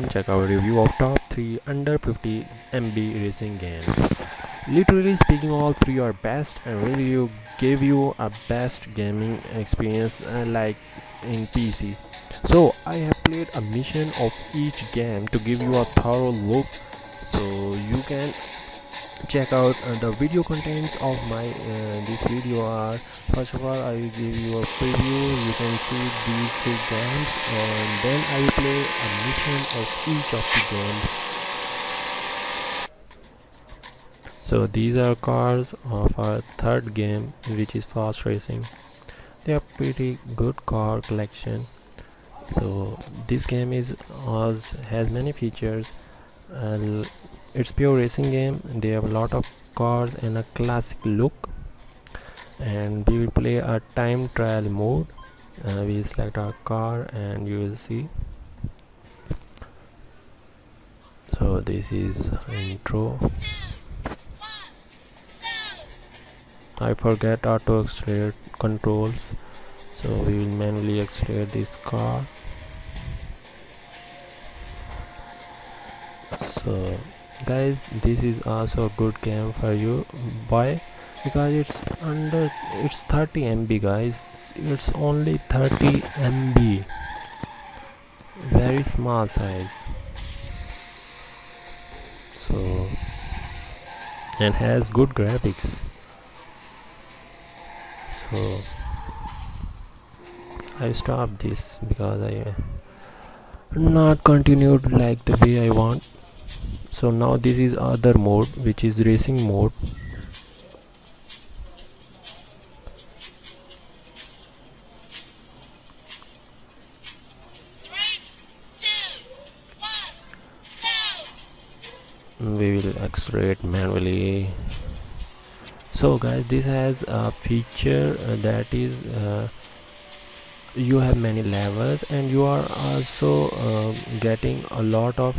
check our review of top 3 under 50 MB racing games. Literally speaking, all three are best and will give you a best gaming experience like in PC. So I have played a mission of each game to give you a thorough look, so you can check out the video contents of my this video are, first of all I will give you a preview. You can see these three games and then I will play a mission of each of the games. So these are cars of our third game, which is fast racing. They are pretty good car collection. So this game has many features. It's pure racing game. They have a lot of cars and a classic look, and we will play a time trial mode. We select our car and you will see. So this is intro. I forget auto accelerate controls, so we will manually accelerate this car. So guys, this is also a good game for you. Why? Because it's 30 MB guys. It's only 30 MB, very small size. So and has good graphics. So I stopped this because I not continued like the way I want. So now this is other mode, which is racing mode. We will accelerate manually. So guys, this has a feature that is you have many levels and you are also getting a lot of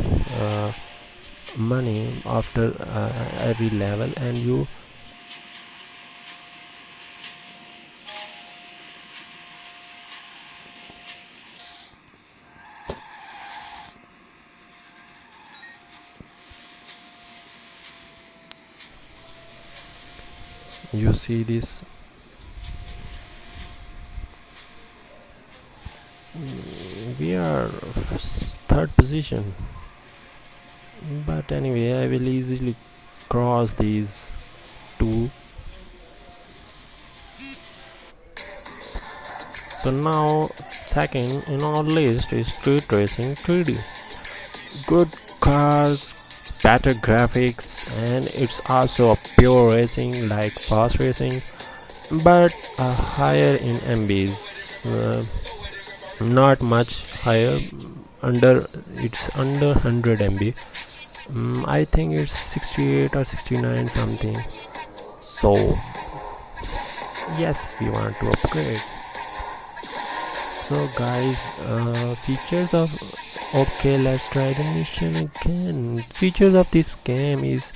money after every level, and you see this. We are third position, but anyway I will easily cross these two. So now second in our list is Street Racing 3D. Good cars, better graphics, and it's also a pure racing like fast racing, but higher in MBs, not much higher. It's under 100 MB. I think it's 68 or 69 something. So yes, we want to upgrade. So guys, features of, okay, let's try the mission again. Features of this game is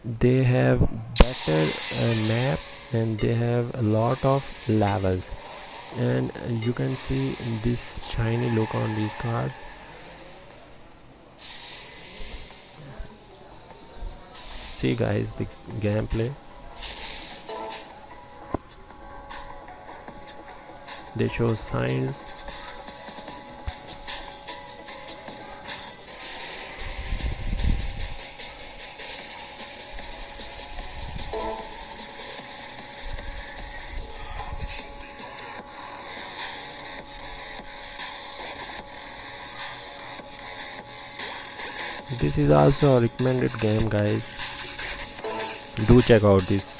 they have better map and they have a lot of levels, and you can see this shiny look on these cars. See guys, the gameplay, they show signs. This is also a recommended game guys, do check out this.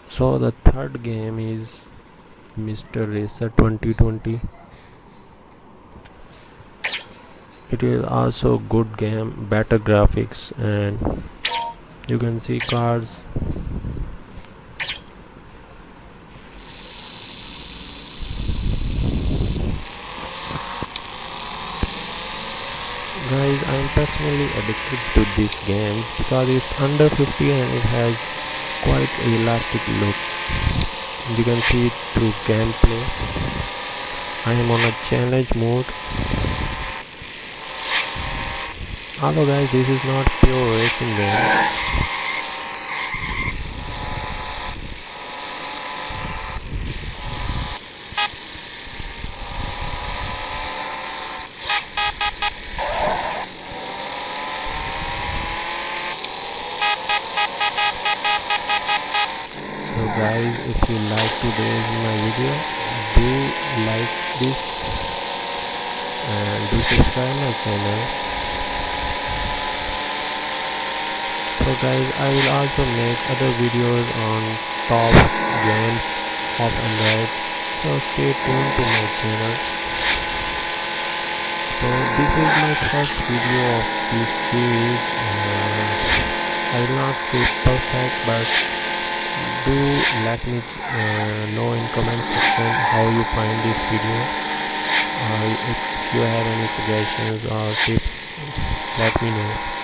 So the third game is Mr. Racer 2020. It is also good game, better graphics, and you can see cars. Guys, I am personally addicted to these games because it's under 50 and it has quite a realistic look. You can see it through gameplay. I am on a challenge mode. Although guys, this is not pure racing game. So guys, if you like today's my video, do like this and do subscribe my channel. So guys, I will also make other videos on top games of Android, so stay tuned to my channel. So this is my first video of this series. I will not say perfect, but do let me know in comment section how you find this video. If you have any suggestions or tips, let me know.